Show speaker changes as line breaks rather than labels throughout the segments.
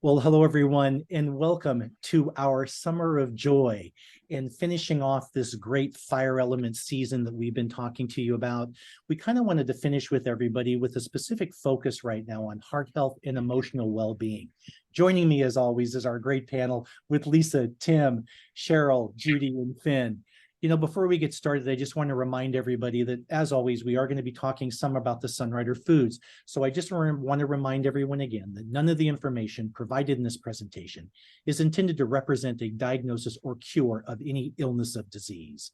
Well, hello, everyone, and welcome to our Summer of Joy and finishing off this great fire element season that we've been talking to you about. We kind of wanted to finish with everybody with a specific focus right now on heart health and emotional well-being. Joining me, as always, is our great panel with Lisa, Tim, Cheryl, Judy, and Finn. Before we get started, I just want to remind everybody that, as always, we are going to be talking some about the Sunrider foods. So I just want to remind everyone again that none of the information provided in this presentation is intended to represent a diagnosis or cure of any illness or disease.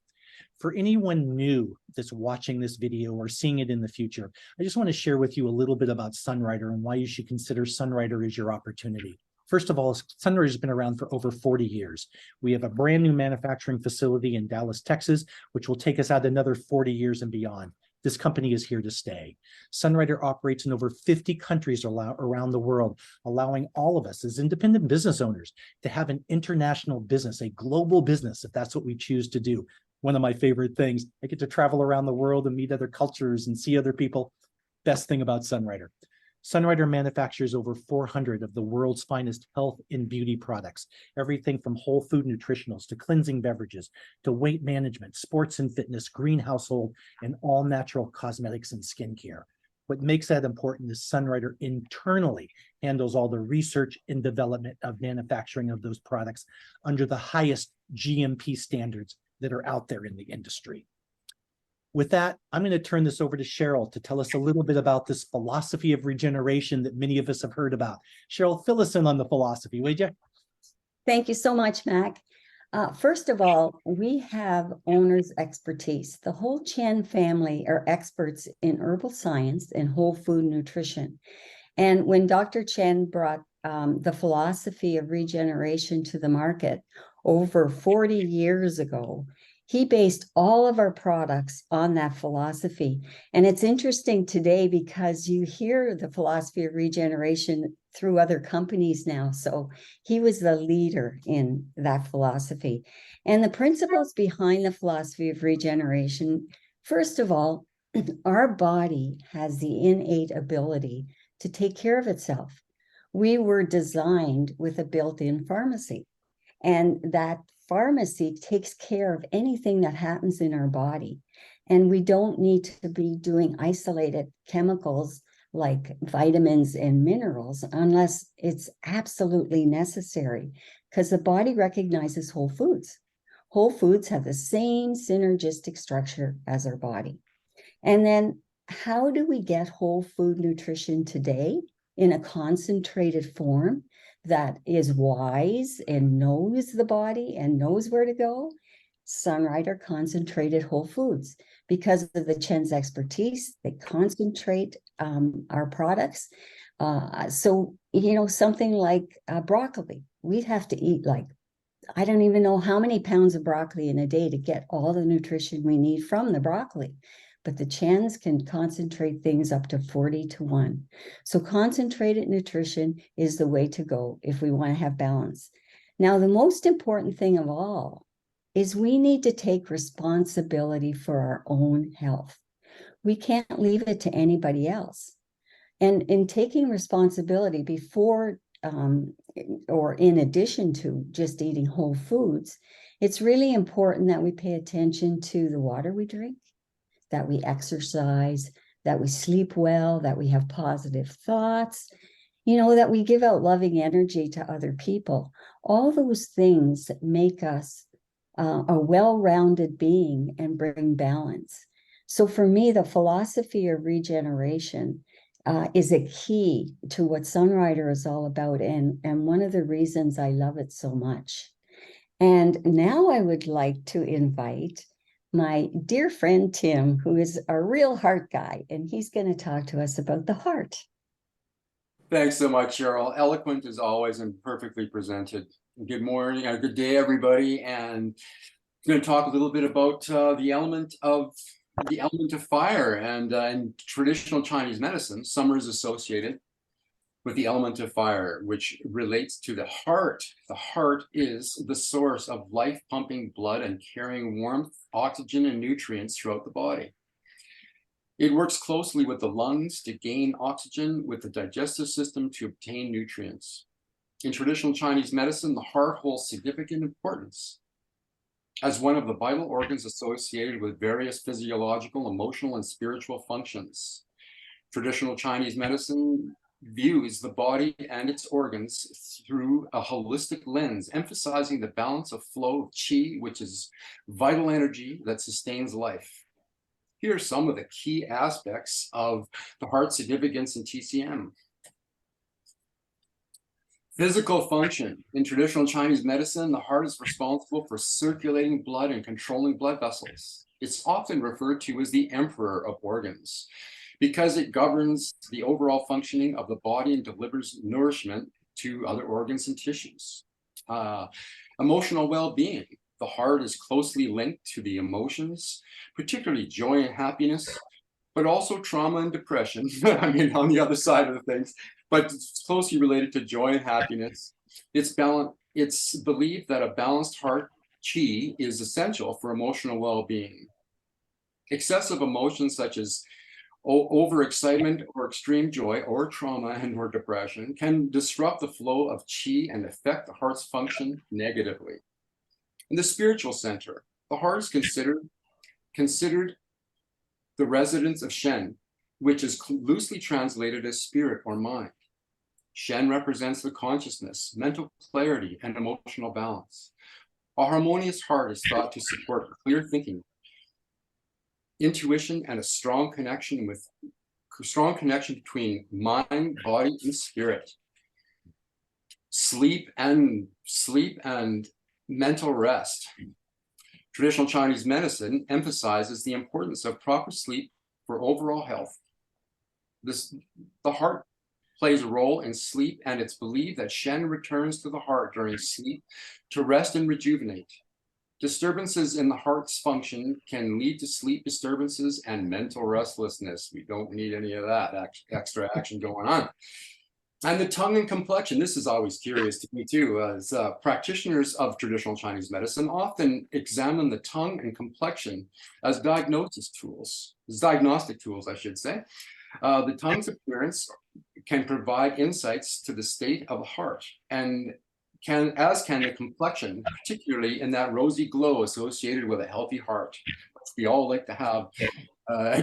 For anyone new that's watching this video or seeing it in the future, I just want to share with you a little bit about Sunrider and why you should consider Sunrider as your opportunity. First of all, Sunrider has been around for over 40 years. We have a brand new manufacturing facility in Dallas, Texas, which will take us out another 40 years and beyond. This company is here to stay. Sunrider operates in over 50 countries around the world, allowing all of us as independent business owners to have an international business, a global business, if that's what we choose to do. One of my favorite things, I get to travel around the world and meet other cultures and see other people. Best thing about Sunrider. Sunrider manufactures over 400 of the world's finest health and beauty products, everything from whole food nutritionals to cleansing beverages to weight management, sports and fitness, green household, and all natural cosmetics and skincare. What makes that important is Sunrider internally handles all the research and development of manufacturing of those products under the highest GMP standards that are out there in the industry. With that, I'm going to turn this over to Cheryl to tell us a little bit about this philosophy of regeneration that many of us have heard about. Cheryl, fill us in on the philosophy, would you?
Thank you so much, Mac. First of all, we have owner's expertise. The whole Chen family are experts in herbal science and whole food nutrition. And when Dr. Chen brought the philosophy of regeneration to the market over 40 years ago, he based all of our products on that philosophy. And it's interesting today because you hear the philosophy of regeneration through other companies now. So he was the leader in that philosophy. And the principles behind the philosophy of regeneration, first of all, our body has the innate ability to take care of itself. We were designed with a built-in pharmacy, and that pharmacy takes care of anything that happens in our body. And we don't need to be doing isolated chemicals like vitamins and minerals unless it's absolutely necessary, because the body recognizes whole foods. Whole foods have the same synergistic structure as our body. And then how do we get whole food nutrition today in a concentrated form that is wise and knows the body and knows where to go? Sunrider concentrated whole foods. Because of the Chen's expertise, they concentrate our products. So, something like broccoli, we'd have to eat like, I don't even know how many pounds of broccoli in a day to get all the nutrition we need from the broccoli. But the Chens can concentrate things up to 40-1. So concentrated nutrition is the way to go if we want to have balance. Now, the most important thing of all is we need to take responsibility for our own health. We can't leave it to anybody else. And in taking responsibility before or in addition to just eating whole foods, it's really important that we pay attention to the water we drink, that we exercise, that we sleep well, that we have positive thoughts, that we give out loving energy to other people. All those things make us a well-rounded being and bring balance. So for me, the philosophy of regeneration is a key to what Sunrider is all about, and one of the reasons I love it so much. And now I would like to invite my dear friend, Tim, who is a real heart guy, and he's going to talk to us about the heart.
Thanks so much, Cheryl. Eloquent as always and perfectly presented. Good morning, good day, everybody. And I'm going to talk a little bit about the element of fire. And in traditional Chinese medicine, summer is associated with the element of fire, which relates to the heart. The heart is the source of life-pumping blood and carrying warmth, oxygen, and nutrients throughout the body. It works closely with the lungs to gain oxygen, with the digestive system to obtain nutrients. In traditional Chinese medicine, the heart holds significant importance as one of the vital organs associated with various physiological, emotional, and spiritual functions. Traditional Chinese medicine views the body and its organs through a holistic lens, emphasizing the balance of flow of qi, which is vital energy that sustains life. Here are some of the key aspects of the heart's significance in TCM. Physical function. In traditional Chinese medicine, the heart is responsible for circulating blood and controlling blood vessels. It's often referred to as the emperor of organs because it governs the overall functioning of the body and delivers nourishment to other organs and tissues. Emotional well-being. The heart is closely linked to the emotions, particularly joy and happiness, but also trauma and depression. I mean, on the other side of the things, but it's closely related to joy and happiness. It's believed that a balanced heart qi is essential for emotional well-being. Excessive emotions such as overexcitement or extreme joy or trauma and or depression can disrupt the flow of qi and affect the heart's function negatively. In the spiritual center, the heart is considered the residence of Shen, which is loosely translated as spirit or mind. Shen represents the consciousness, mental clarity, and emotional balance. A harmonious heart is thought to support clear thinking, intuition, and a strong connection between mind, body, and spirit. Sleep and mental rest. Traditional Chinese medicine emphasizes the importance of proper sleep for overall health. The heart plays a role in sleep, and it's believed that Shen returns to the heart during sleep to rest and rejuvenate. Disturbances in the heart's function can lead to sleep disturbances and mental restlessness. We don't need any of that extra action going on. And the tongue and complexion, this is always curious to me too, as practitioners of traditional Chinese medicine often examine the tongue and complexion as diagnostic tools, I should say. The tongue's appearance can provide insights to the state of the heart, and as can the complexion, particularly in that rosy glow associated with a healthy heart, which we all like to have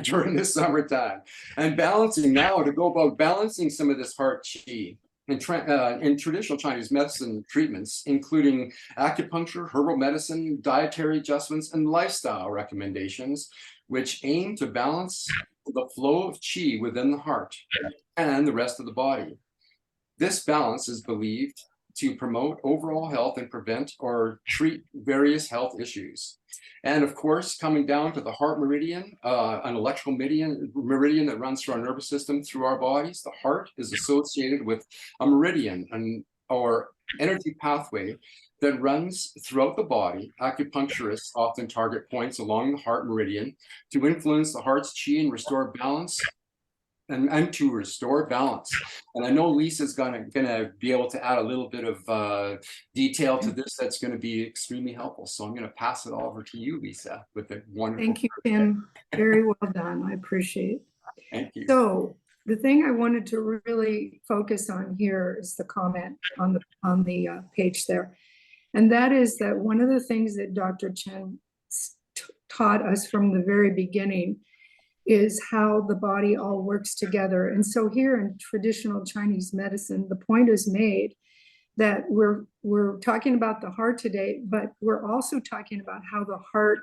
during the summertime. And to go about balancing some of this heart qi in traditional Chinese medicine treatments, including acupuncture, herbal medicine, dietary adjustments, and lifestyle recommendations, which aim to balance the flow of qi within the heart and the rest of the body. This balance is believed to promote overall health and prevent or treat various health issues. And of course, coming down to the heart meridian, an electrical meridian that runs through our nervous system, through our bodies, the heart is associated with a meridian or energy pathway that runs throughout the body. Acupuncturists often target points along the heart meridian to influence the heart's qi and restore balance. And to restore balance. And I know Lisa's gonna be able to add a little bit of detail to this that's gonna be extremely helpful. So I'm gonna pass it over to you, Lisa, with the wonderful.
Thank you, Tim. Very well done. I appreciate it.
Thank you.
So the thing I wanted to really focus on here is the comment on the page there. And that is that one of the things that Dr. Chen taught us from the very beginning is how the body all works together. And so here in traditional Chinese medicine, the point is made that we're talking about the heart today, but we're also talking about how the heart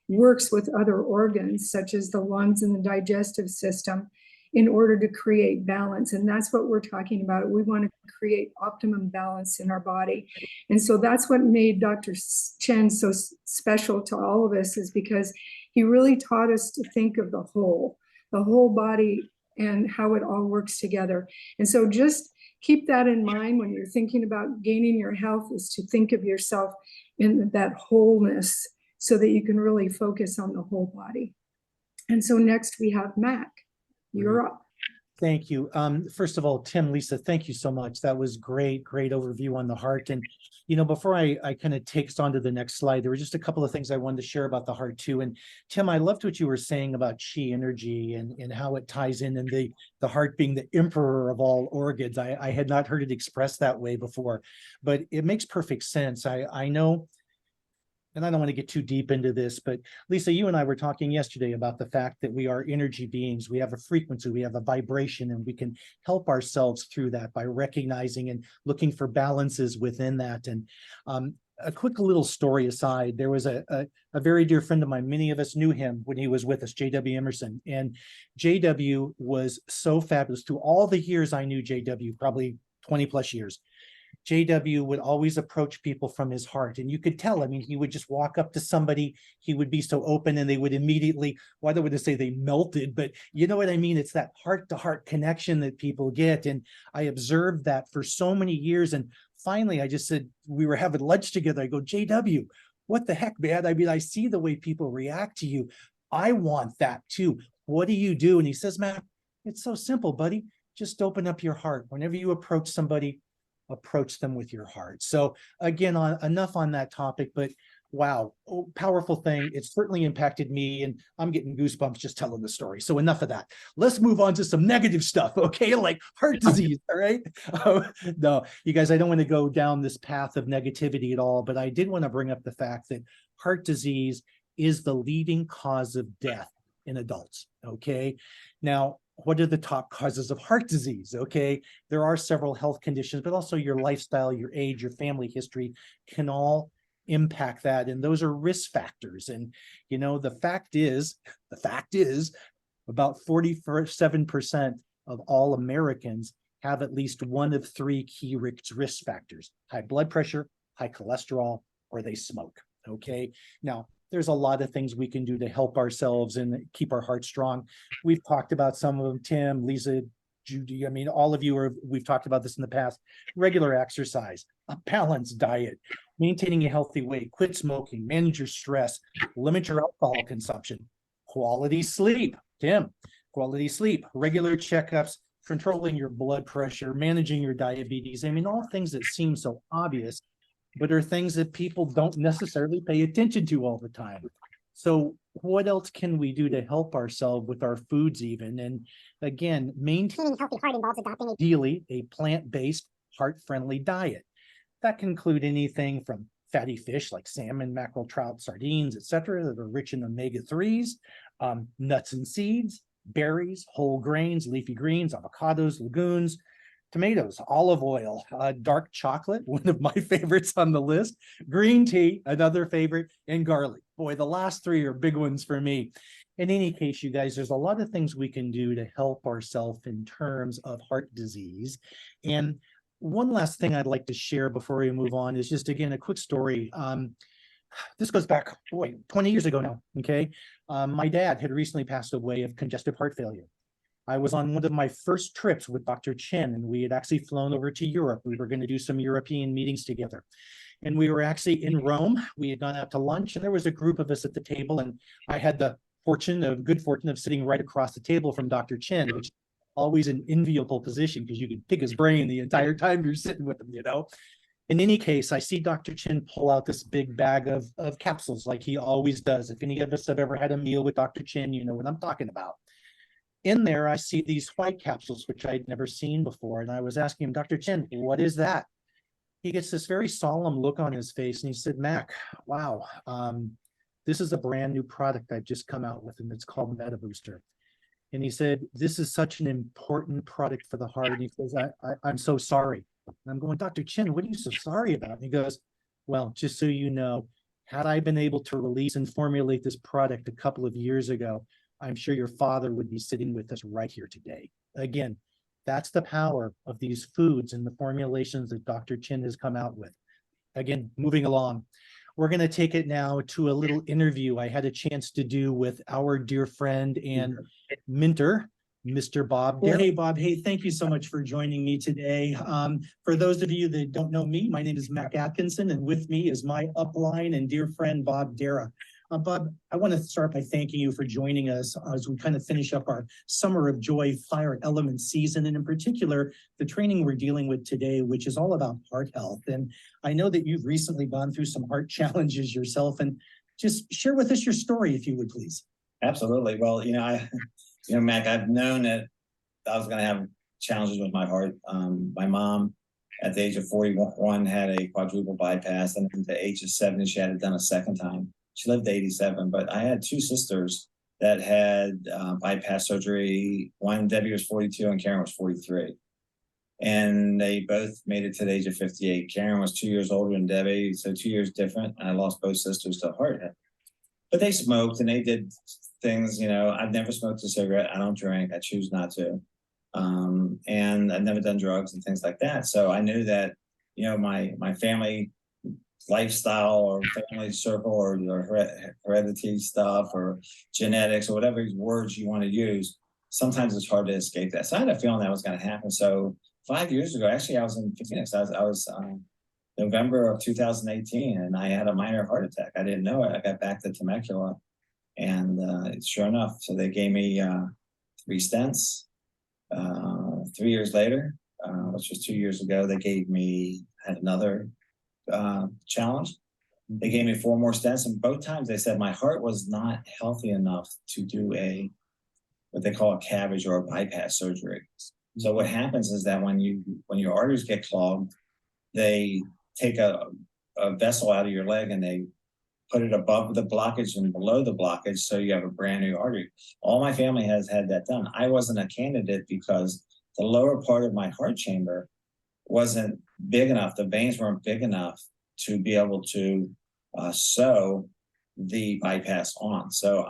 works with other organs, such as the lungs and the digestive system, in order to create balance. And that's what we're talking about. We want to create optimum balance in our body. And so that's what made Dr. Chen so special to all of us, is because he really taught us to think of the whole body and how it all works together. And so just keep that in mind when you're thinking about gaining your health, is to think of yourself in that wholeness so that you can really focus on the whole body. And so next we have Mac. You're up.
Thank you. First of all, Tim, Lisa, thank you so much. That was great overview on the heart. And, before I kind of takes on to the next slide, there were just a couple of things I wanted to share about the heart too. And Tim, I loved what you were saying about chi energy and how it ties in and the heart being the emperor of all organs. I had not heard it expressed that way before, but it makes perfect sense. I know, and I don't want to get too deep into this, but Lisa, you and I were talking yesterday about the fact that we are energy beings. We have a frequency, we have a vibration, and we can help ourselves through that by recognizing and looking for balances within that. And a quick little story aside, there was a very dear friend of mine. Many of us knew him when he was with us, J.W. Emerson. And J.W. was so fabulous. Through all the years I knew J.W., probably 20 plus years, JW would always approach people from his heart. And you could tell, I mean, he would just walk up to somebody, he would be so open and they would immediately, well, I don't want to say they melted, but you know what I mean? It's that heart to heart connection that people get. And I observed that for so many years. And finally, I just said, we were having lunch together. I go, JW, what the heck, man? I mean, I see the way people react to you. I want that too. What do you do? And he says, Matt, it's so simple, buddy. Just open up your heart. Whenever you approach somebody, approach them with your heart. So again, enough on that topic, but wow, powerful thing. It's certainly impacted me and I'm getting goosebumps just telling the story. So enough of that. Let's move on to some negative stuff, okay? Like heart disease, all right? No, you guys, I don't want to go down this path of negativity at all, but I did want to bring up the fact that heart disease is the leading cause of death in adults, okay? Now, what are the top causes of heart disease? Okay, there are several health conditions, but also your lifestyle, your age, your family history can all impact that. And those are risk factors. And, the fact is about 47% of all Americans have at least one of three key risk factors: high blood pressure, high cholesterol, or they smoke. Okay, now, there's a lot of things we can do to help ourselves and keep our heart strong. We've talked about some of them, Tim, Lisa, Judy. I mean, all of you we've talked about this in the past. Regular exercise, a balanced diet, maintaining a healthy weight, quit smoking, manage your stress, limit your alcohol consumption, quality sleep, Tim, quality sleep, regular checkups, controlling your blood pressure, managing your diabetes. I mean, all things that seem so obvious, but are things that people don't necessarily pay attention to all the time. So what else can we do to help ourselves with our foods even? And again, maintaining healthy heart involves adopting ideally a plant-based, heart-friendly diet. That can include anything from fatty fish like salmon, mackerel, trout, sardines, etc., that are rich in omega-3s, nuts and seeds, berries, whole grains, leafy greens, avocados, legumes, tomatoes, olive oil, dark chocolate, one of my favorites on the list, green tea, another favorite, and garlic. Boy, the last three are big ones for me. In any case, you guys, there's a lot of things we can do to help ourselves in terms of heart disease. And one last thing I'd like to share before we move on is just, again, a quick story. This goes back, 20 years ago now, okay? My dad had recently passed away of congestive heart failure. I was on one of my first trips with Dr. Chen, and we had actually flown over to Europe. We were going to do some European meetings together. And we were actually in Rome. We had gone out to lunch, and there was a group of us at the table, and I had the good fortune of sitting right across the table from Dr. Chen, which is always an enviable position because you can pick his brain the entire time you're sitting with him, In any case, I see Dr. Chen pull out this big bag of capsules like he always does. If any of us have ever had a meal with Dr. Chen, you know what I'm talking about. In there, I see these white capsules, which I'd never seen before. And I was asking him, Dr. Chen, what is that? He gets this very solemn look on his face. And he said, Mac, wow, this is a brand new product I've just come out with, and it's called Meta Booster. And he said, this is such an important product for the heart. And he says, I'm so sorry. And I'm going, Dr. Chen, what are you so sorry about? And he goes, well, just so you know, had I been able to release and formulate this product a couple of years ago, I'm sure your father would be sitting with us right here today. Again, that's the power of these foods and the formulations that Dr. Chen has come out with. Again, moving along, we're going to take it now to a little interview I had a chance to do with our dear friend and mentor, Mr. Bob. Hey, Bob. Hey, thank you so much for joining me today. For those of you that don't know me, my name is Mac Atkinson, and with me is my upline and dear friend, Bob Dara. Bob, I want to start by thanking you for joining us as we kind of finish up our Summer of Joy Fire Element season, and in particular, the training we're dealing with today, which is all about heart health. And I know that you've recently gone through some heart challenges yourself, and just share with us your story, if you would, please.
Absolutely. Well, Mac, I've known that I was going to have challenges with my heart. My mom, at the age of 41, had a quadruple bypass, and at the age of 70, she had it done a second time. She lived to 87, but I had two sisters that had bypass surgery. One, Debbie, was 42 and Karen was 43. And they both made it to the age of 58. Karen was 2 years older than Debbie, so 2 years different. And I lost both sisters to heart. But they smoked and they did things, I've never smoked a cigarette. I don't drink. I choose not to. And I've never done drugs and things like that. So I knew that, my family lifestyle or family circle or heredity stuff or genetics or whatever words you want to use, sometimes it's hard to escape that. So I had a feeling that was going to happen. So 5 years ago, actually, I was in Phoenix. I was November of 2018, and I had a minor heart attack. I didn't know it. I got back to Temecula, and sure enough, so they gave me 3 stents. 3 years later, which was 2 years ago, had another challenge. They gave me 4 more stents, and both times they said my heart was not healthy enough to do what they call a CABG or a bypass surgery. So what happens is that when your arteries get clogged, they take a vessel out of your leg and they put it above the blockage and below the blockage, so you have a brand new artery. All my family has had that done. I wasn't a candidate because the lower part of my heart chamber wasn't big enough. The veins weren't big enough to be able to sew the bypass on. So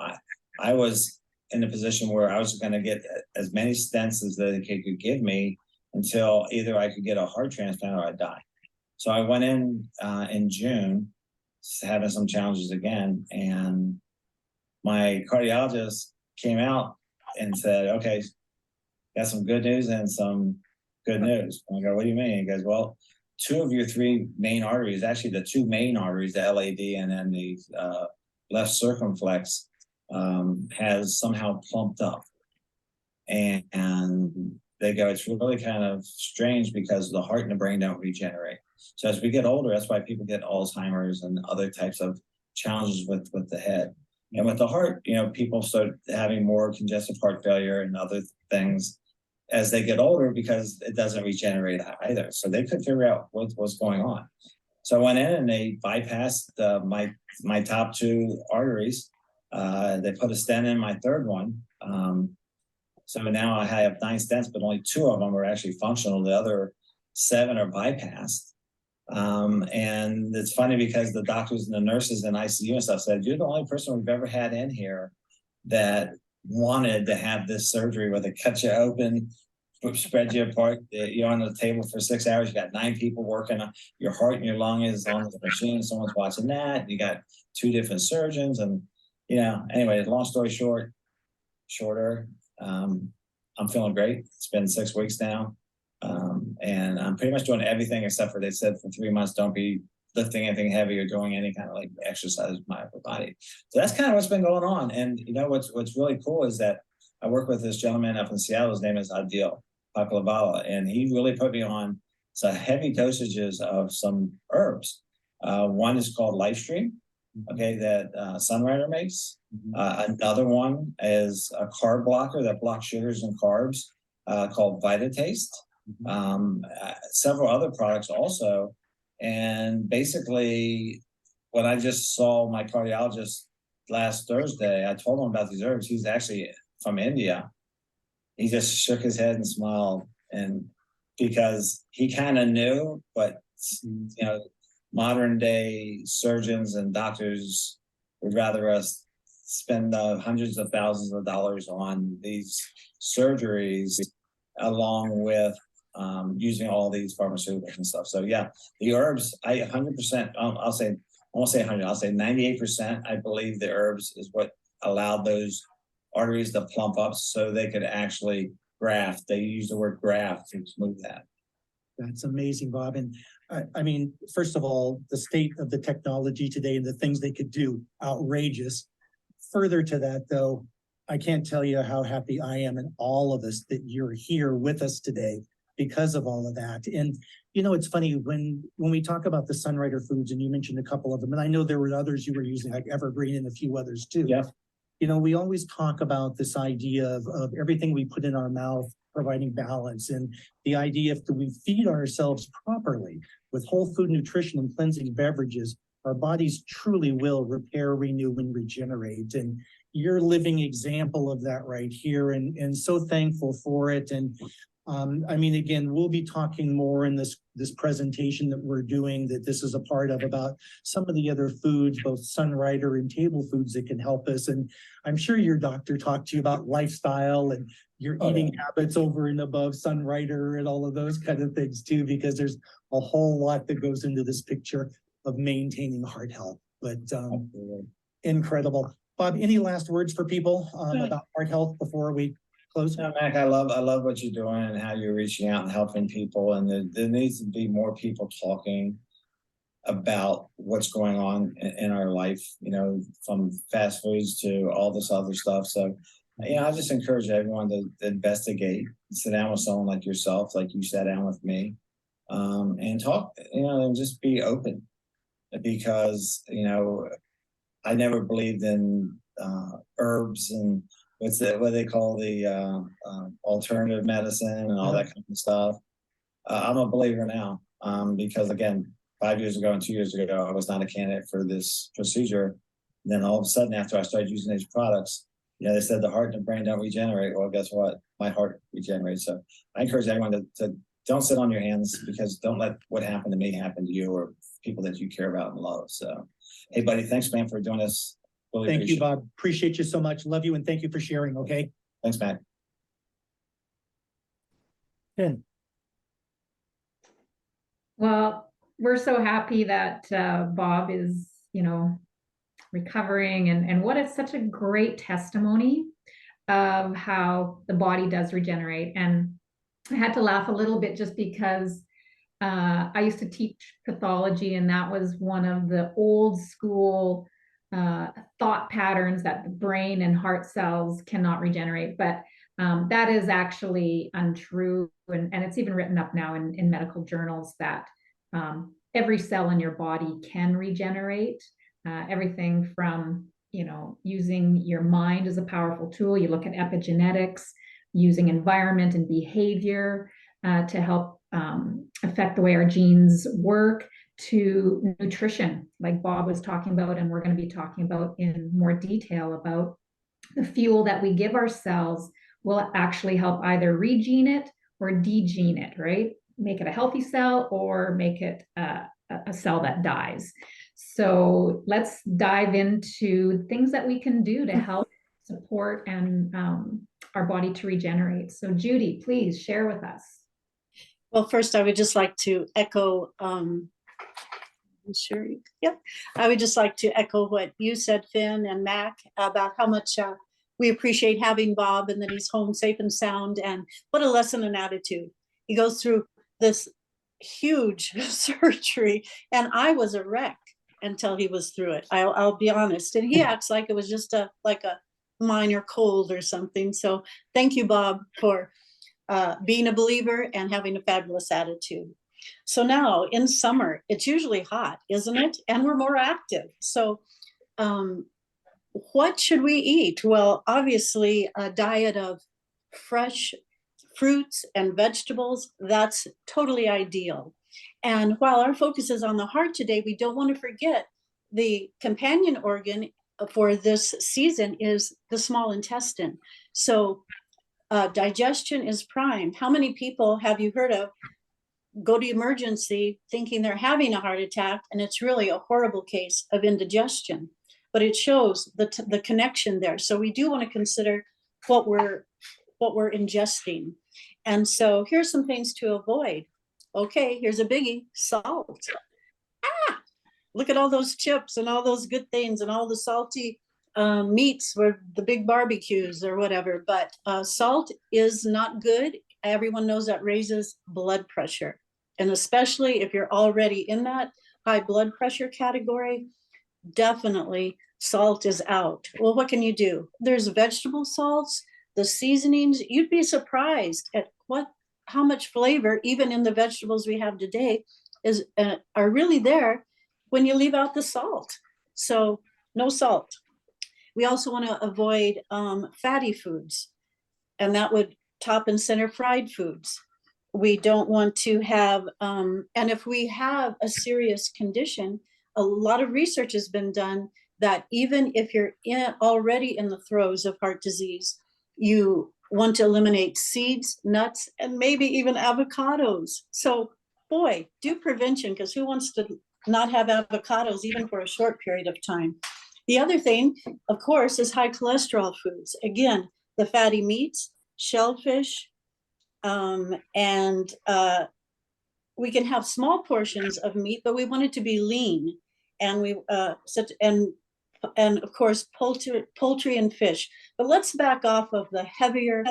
I was in a position where I was going to get as many stents as they could give me until either I could get a heart transplant or I'd die. So I went in June, having some challenges again, and my cardiologist came out and said, okay, got some good news and some good news. And I go, what do you mean? He goes, well, 2 of your 3 main arteries, actually the 2 main arteries, the LAD and then the left circumflex, has somehow plumped up. And they go, it's really kind of strange because the heart and the brain don't regenerate. So as we get older, that's why people get Alzheimer's and other types of challenges with the head. And with the heart, people start having more congestive heart failure and other things as they get older because it doesn't regenerate either. So they could figure out what's going on. So I went in and they bypassed my top 2 arteries. They put a stent in my 3rd one. So now I have 9 stents, but only 2 of them are actually functional. The other 7 are bypassed. And it's funny because the doctors and the nurses in ICU and stuff said, you're the only person we've ever had in here that wanted to have this surgery where they cut you open, spread you apart. You're on the table for 6 hours. You got 9 people working on your heart and your lung is on the machine. Someone's watching that. You got 2 different surgeons. And, anyway, long story shorter, I'm feeling great. It's been 6 weeks now. And I'm pretty much doing everything except for they said for 3 months, don't be lifting anything heavy or doing any kind of like exercise with my upper body. So that's kind of what's been going on. And what's really cool is that I work with this gentleman up in Seattle. His name is Adil Paklavala, and he really put me on some heavy dosages of some herbs. One is called Lifestream, okay, that Sunrider makes. Another one is a carb blocker that blocks sugars and carbs called VitaTaste. Several other products also. And basically, when I just saw my cardiologist last Thursday, I told him about these herbs. He's actually from India. He just shook his head and smiled, and because he kind of knew, but modern day surgeons and doctors would rather us spend hundreds of thousands of dollars on these surgeries along with using all these pharmaceuticals and stuff. So yeah, the herbs, I 100%, I won't say 100, I'll say 98%. I believe the herbs is what allowed those arteries to plump up so they could actually graft. They use the word graft to smooth that.
That's amazing, Bob. And I mean, first of all, the state of the technology today and the things they could do, outrageous. Further to that, though, I can't tell you how happy I am and all of us that you're here with us today because of all of that. And you know, it's funny when we talk about the Sunrider foods, and you mentioned a couple of them, and I know there were others you were using, like Evergreen and a few others too.
Yeah.
You know, we always talk about this idea of everything we put in our mouth providing balance, and the idea if we feed ourselves properly with whole food nutrition and cleansing beverages, our bodies truly will repair, renew, and regenerate. And you're a living example of that right here, and so thankful for it. And I mean, again, we'll be talking more in this presentation that we're doing, that this is a part of, about some of the other foods, both Sunrider and table foods, that can help us. And I'm sure your doctor talked to you about lifestyle and your eating habits over and above Sunrider and all of those kind of things too, because there's a whole lot that goes into this picture of maintaining heart health. But incredible. Bob, any last words for people about heart health before we close?
No, Mac, I love what you're doing and how you're reaching out and helping people. And there needs to be more people talking about what's going on in our life, you know, from fast foods to all this other stuff. So, you know, I just encourage everyone to investigate, sit down with someone like yourself, like you sat down with me, and talk, you know, and just be open. Because, you know, I never believed in herbs and what they call the alternative medicine and all that kind of stuff. I'm a believer now, because again, 5 years ago and 2 years ago, I was not a candidate for this procedure. And then all of a sudden, after I started using these products, you know, they said the heart and the brain don't regenerate. Well, guess what? My heart regenerates. So I encourage everyone to don't sit on your hands, because don't let what happened to me happen to you or people that you care about and love. So, hey, buddy, thanks, man, for doing this. Really
Thank you, Bob. Appreciate you so much. Love you, and thank you for sharing. Okay.
Thanks, Matt.
Ken.
Well, we're so happy that Bob is, you know, recovering, and what is such a great testimony of how the body does regenerate. And I had to laugh a little bit just because I used to teach pathology, and that was one of the old school thought patterns, that the brain and heart cells cannot regenerate. But that is actually untrue. And it's even written up now in medical journals that every cell in your body can regenerate. Everything from, you know, using your mind as a powerful tool. You look at epigenetics, using environment and behavior to help affect the way our genes work, to nutrition, like Bob was talking about, and we're going to be talking about in more detail, about the fuel that we give our cells will actually help either regene it or degene it, right? Make it a healthy cell or make it a cell that dies. So let's dive into things that we can do to help support and our body to regenerate. So Judy, please share with us.
Well, first, I would just like to echo, I would just like to echo what you said, Finn and Mac, about how much we appreciate having Bob, and that he's home safe and sound, and what a lesson in attitude. He goes through this huge surgery, and I was a wreck until he was through it. I'll be honest. And he acts like it was just like a minor cold or something. So thank you, Bob, for being a believer and having a fabulous attitude. So now in summer, it's usually hot, isn't it? And we're more active. So what should we eat? Well, obviously a diet of fresh fruits and vegetables, that's totally ideal. And while our focus is on the heart today, we don't want to forget the companion organ for this season is the small intestine. So digestion is prime. How many people have you heard of go to emergency thinking they're having a heart attack, and it's really a horrible case of indigestion? But it shows the connection there. So we do want to consider what we're ingesting. And so here's some things to avoid. Okay, here's a biggie: salt. Look at all those chips and all those good things and all the salty meats for the big barbecues or whatever. But salt is not good. Everyone knows that raises blood pressure. And especially if you're already in that high blood pressure category, definitely salt is out. Well, what can you do? There's vegetable salts, the seasonings. You'd be surprised at how much flavor, even in the vegetables we have today, are really there when you leave out the salt. So no salt. We also want to avoid fatty foods, and that would top and center fried foods. We don't want to have, and if we have a serious condition, a lot of research has been done that even if you're already in the throes of heart disease, you want to eliminate seeds, nuts, and maybe even avocados. So boy, do prevention, because who wants to not have avocados even for a short period of time? The other thing, of course, is high cholesterol foods. Again, the fatty meats, shellfish, and we can have small portions of meat, but we want it to be lean. And and of course, poultry and fish. But let's back off of the heavier,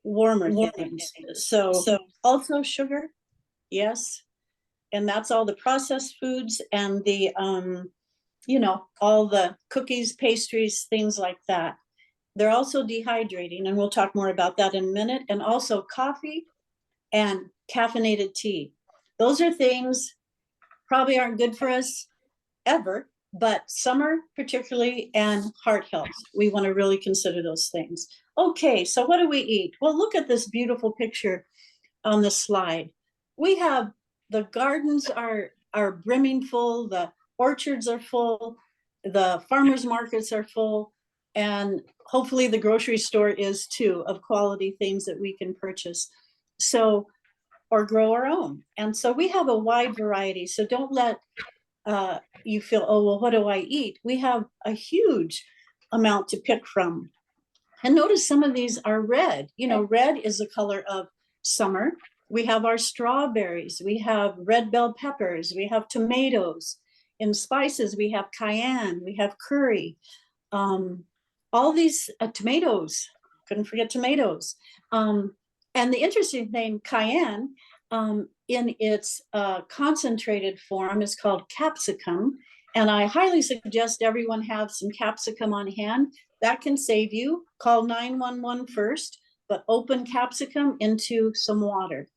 warmer things. So also sugar, yes. And that's all the processed foods and the, all the cookies, pastries, things like that. They're also dehydrating, and we'll talk more about that in a minute. And also coffee and caffeinated tea. Those are things probably aren't good for us ever, but summer particularly, and heart health, we want to really consider those things. Okay, so what do we eat? Well, look at this beautiful picture on the slide. We have the gardens are brimming full, the orchards are full, the farmers markets are full, and hopefully the grocery store is too, of quality things that we can purchase. So, or grow our own. And so we have a wide variety. So don't let you feel, oh, well, what do I eat? We have a huge amount to pick from. And notice some of these are red. Red is the color of summer. We have our strawberries. We have red bell peppers. We have tomatoes. In spices, we have cayenne. We have curry. All these tomatoes, couldn't forget tomatoes. And the interesting thing, cayenne, in its concentrated form is called capsicum. And I highly suggest everyone have some capsicum on hand. That can save you. Call 911 first, but open capsicum into some water.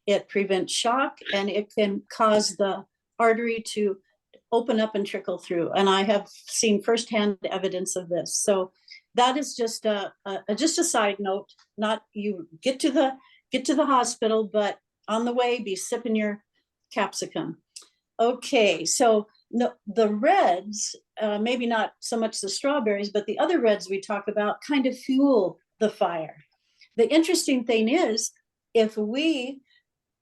It prevents shock, and it can cause the artery to open up and trickle through. And I have seen firsthand evidence of this. So that is just a side note. Not you get to the hospital, but on the way, be sipping your capsicum. Okay, so the reds, maybe not so much the strawberries, but the other reds we talk about kind of fuel the fire. The interesting thing is, if we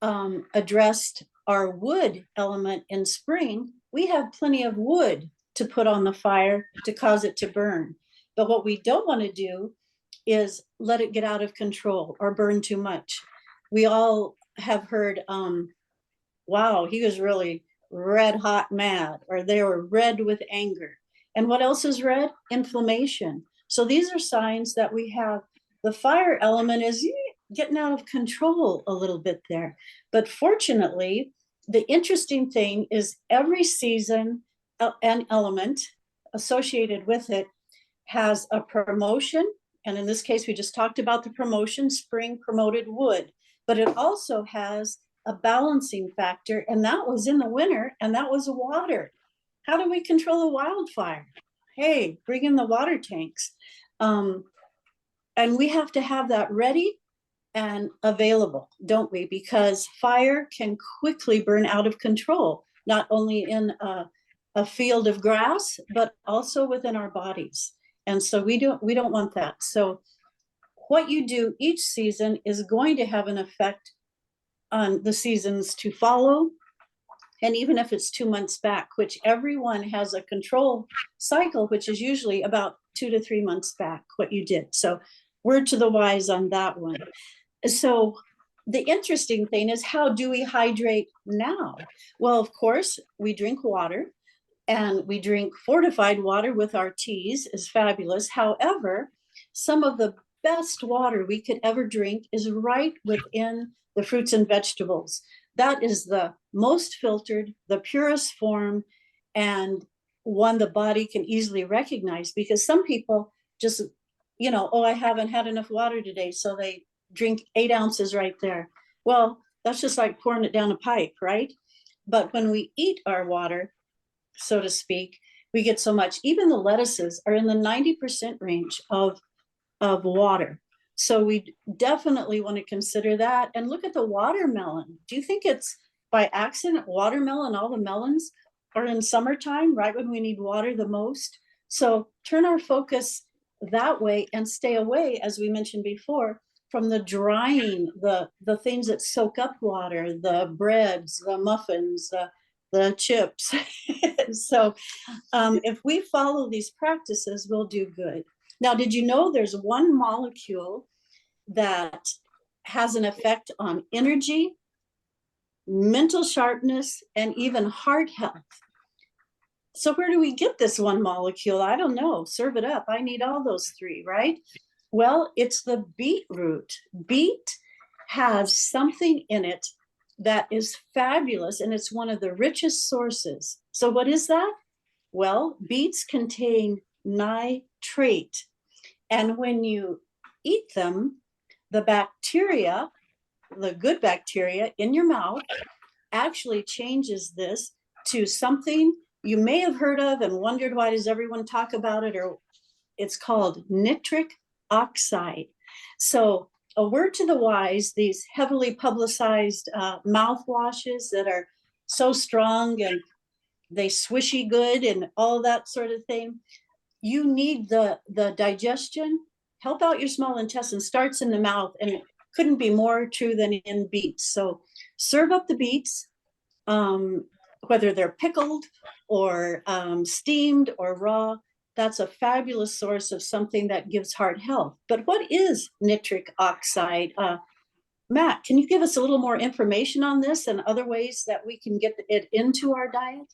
addressed our wood element in spring, we have plenty of wood to put on the fire to cause it to burn. But what we don't want to do is let it get out of control or burn too much. We all have heard, wow, he was really red hot mad, or they were red with anger. And what else is red? Inflammation. So these are signs that we have the fire element is getting out of control a little bit there. But fortunately, the interesting thing is every season and element associated with it has a promotion. And in this case, we just talked about the promotion. Spring promoted wood, but it also has a balancing factor, and that was in the winter, and that was water. How do we control a wildfire? Hey, bring in the water tanks. And we have to have that ready and available, don't we? Because fire can quickly burn out of control, not only in a field of grass, but also within our bodies. And so we don't want that. So what you do each season is going to have an effect on the seasons to follow. And even if it's 2 months back, which everyone has a control cycle, which is usually about 2 to 3 months back, what you did. So word to the wise on that one. So the interesting thing is, how do we hydrate now? Well, of course, we drink water, and we drink fortified water with our teas is fabulous. However, some of the best water we could ever drink is right within the fruits and vegetables. that is the most filtered, the purest form, and one the body can easily recognize, because some people just, oh, I haven't had enough water today, so they drink 8 ounces right there. Well, that's just like pouring it down a pipe, right? But when we eat our water, so to speak, we get so much. Even the lettuces are in the 90% range of water. So we definitely want to consider that. And look at the watermelon. Do you think it's by accident watermelon? All the melons are in summertime, right when we need water the most. So turn our focus that way and stay away, as we mentioned before, from the drying, the things that soak up water, the breads, the muffins, the chips. So if we follow these practices, we'll do good. Now, did you know there's one molecule that has an effect on energy, mental sharpness, and even heart health? So where do we get this one molecule? I don't know. Serve it up. I need all those 3, right? Well, it's the beetroot. Beet has something in it that is fabulous, and it's one of the richest sources. So what is that? Well, beets contain nitrate. And when you eat them, the bacteria, the good bacteria in your mouth, actually changes this to something you may have heard of and wondered, why does everyone talk about it? Or it's called nitric oxide. So a word to the wise, these heavily publicized mouthwashes that are so strong and they swishy good and all that sort of thing, you need the digestion. Help out your small intestine, starts in the mouth, and it couldn't be more true than in beets. So serve up the beets, whether they're pickled or steamed or raw. That's a fabulous source of something that gives heart health. But what is nitric oxide? Matt, can you give us a little more information on this and other ways that we can get it into our diet?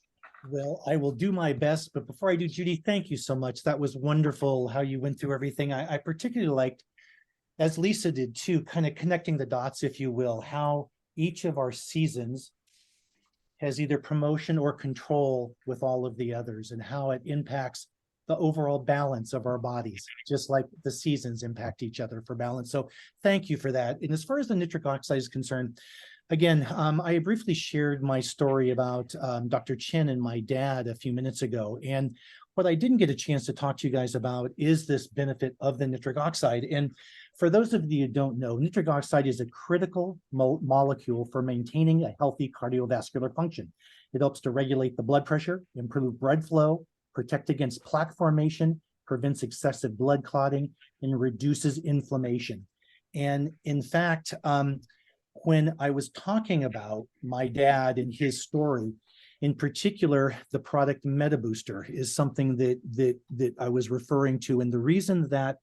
Well, I will do my best, but before I do, Judy, thank you so much. That was wonderful how you went through everything. I particularly liked, as Lisa did too, kind of connecting the dots, if you will, how each of our seasons has either promotion or control with all of the others, and how it impacts the overall balance of our bodies, just like the seasons impact each other for balance. So thank you for that. And as far as the nitric oxide is concerned, again, I briefly shared my story about Dr. Chen and my dad a few minutes ago. And what I didn't get a chance to talk to you guys about is this benefit of the nitric oxide. And for those of you who don't know, nitric oxide is a critical molecule for maintaining a healthy cardiovascular function. It helps to regulate the blood pressure, improve blood flow, protect against plaque formation, prevents excessive blood clotting, and reduces inflammation. And in fact, when I was talking about my dad and his story, in particular, the product MetaBooster is something that I was referring to. And the reason that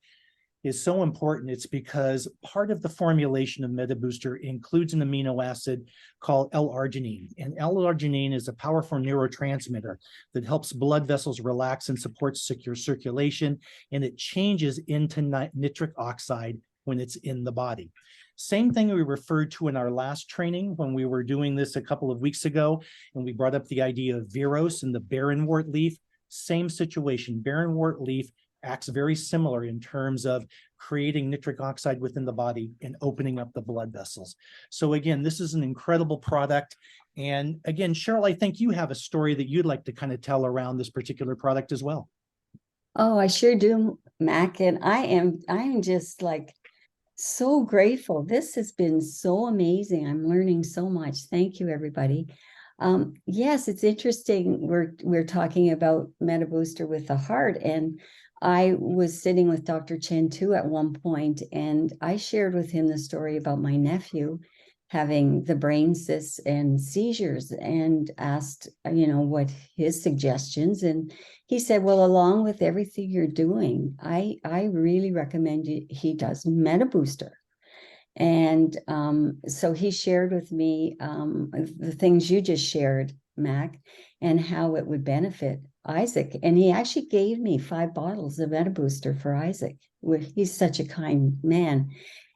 is so important, it's because part of the formulation of MetaBooster includes an amino acid called L-arginine. And L-arginine is a powerful neurotransmitter that helps blood vessels relax and supports secure circulation, and it changes into nitric oxide when it's in the body. Same thing we referred to in our last training when we were doing this a couple of weeks ago, and we brought up the idea of Veros and the barrenwort leaf. Same situation. Barrenwort leaf acts very similar in terms of creating nitric oxide within the body and opening up the blood vessels. So again, this is an incredible product. And again, Cheryl, I think you have a story that you'd like to kind of tell around this particular product as well.
Oh, I sure do, Mac. And I am just like so grateful. This has been so amazing. I'm learning so much. Thank you, everybody. Yes, it's interesting. We're talking about MetaBooster with the heart, and I was sitting with Dr. Chen too at one point, and I shared with him the story about my nephew having the brain cysts and seizures, and asked, what his suggestions. And he said, well, along with everything you're doing, I really recommend he does MetaBooster. And so he shared with me the things you just shared, Mac, and how it would benefit Isaac. And he actually gave me 5 bottles of MetaBooster for Isaac. He's such a kind man.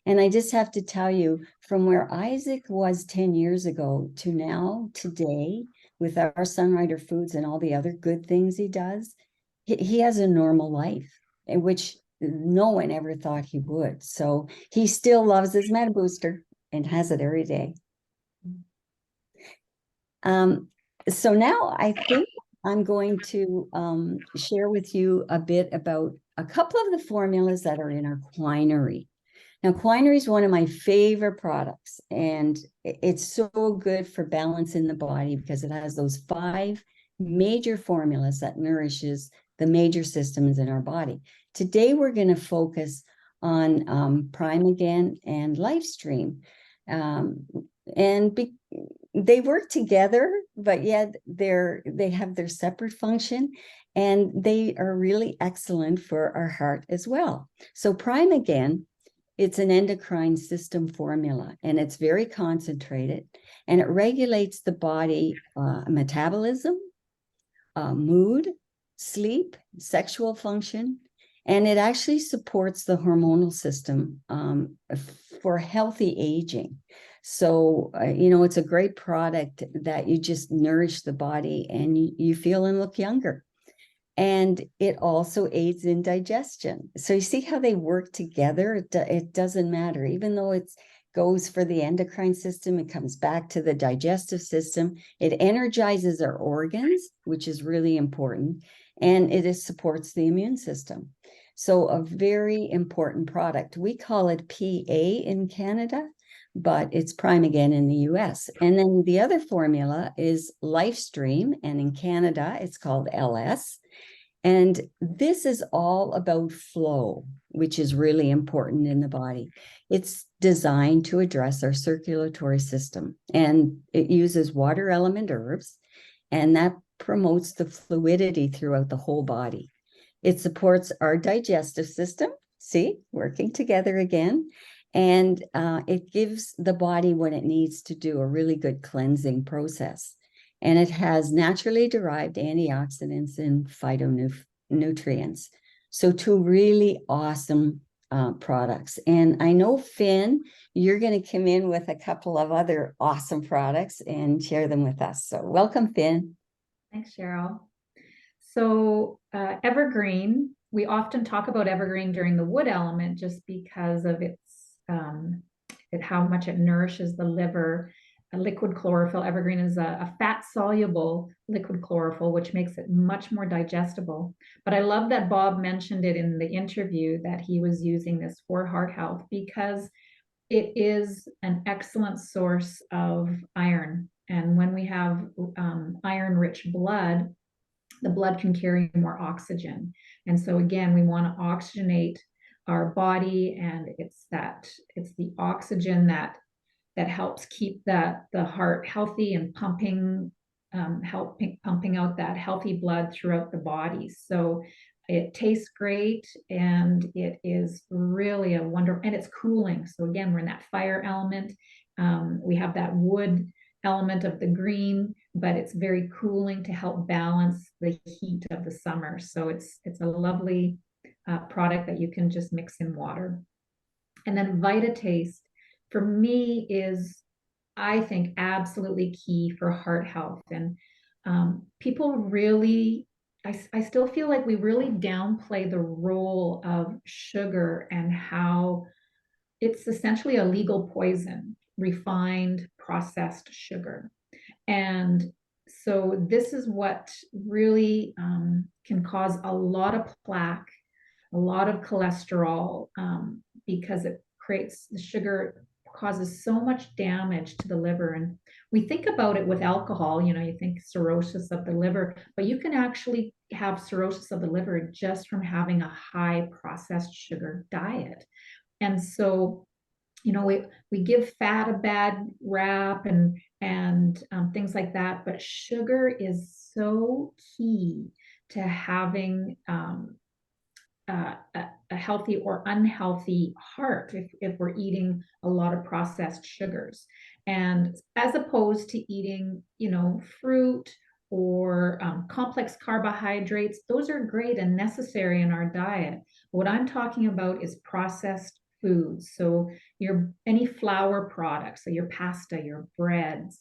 And I just have to tell you, from where Isaac was 10 years ago to now, today, with our Sunrider foods and all the other good things he does, he has a normal life, in which no one ever thought he would. So he still loves his Meta Booster and has it every day. So now I think I'm going to share with you a bit about a couple of the formulas that are in our Quinery. Now, Quinery is one of my favorite products, and it's so good for balancing the body because it has those 5 major formulas that nourishes the major systems in our body. Today, we're going to focus on Prime Again and Lifestream. They work together, but yet they have their separate function, and they are really excellent for our heart as well. So Prime Again, it's an endocrine system formula, and it's very concentrated, and it regulates the body metabolism, mood, sleep, sexual function, and it actually supports the hormonal system for healthy aging. So, it's a great product that you just nourish the body and you feel and look younger. And it also aids in digestion. So you see how they work together? It doesn't matter. Even though it goes for the endocrine system, it comes back to the digestive system. It energizes our organs, which is really important. And it supports the immune system. So a very important product. We call it PA in Canada, but it's Prime Again in the US. And then the other formula is Lifestream, and in Canada, it's called LS. And this is all about flow, which is really important in the body. It's designed to address our circulatory system, and it uses water element herbs, and that promotes the fluidity throughout the whole body. It supports our digestive system, see, working together again, and it gives the body what it needs to do a really good cleansing process. And it has naturally derived antioxidants and phytonutrients. So 2 really awesome products. And I know, Finn, you're going to come in with a couple of other awesome products and share them with us. So welcome, Finn.
Thanks, Cheryl. So Evergreen, we often talk about Evergreen during the wood element just because of how much it nourishes the liver. A liquid chlorophyll. Evergreen is a fat-soluble liquid chlorophyll, which makes it much more digestible. But I love that Bob mentioned it in the interview that he was using this for heart health because it is an excellent source of iron. And when we have iron-rich blood, the blood can carry more oxygen. And so again, we want to oxygenate our body, and it's the oxygen that helps keep the heart healthy and pumping out that healthy blood throughout the body. So it tastes great, and it is really a wonder, and it's cooling. So again, we're in that fire element. We have that wood element of the green, but it's very cooling to help balance the heat of the summer. So it's a lovely product that you can just mix in water. And then VitaTaste, for me, is, I think, absolutely key for heart health. And people really, I still feel like we really downplay the role of sugar and how it's essentially a legal poison, refined, processed sugar. And so this is what really can cause a lot of plaque, a lot of cholesterol, because the sugar causes so much damage to the liver. And we think about it with alcohol, you think cirrhosis of the liver, but you can actually have cirrhosis of the liver just from having a high processed sugar diet. And so, we give fat a bad rap and things like that, but sugar is so key to having a healthy or unhealthy heart if we're eating a lot of processed sugars. And as opposed to eating, fruit or complex carbohydrates, those are great and necessary in our diet. What I'm talking about is processed foods. So any flour products, so your pasta, your breads,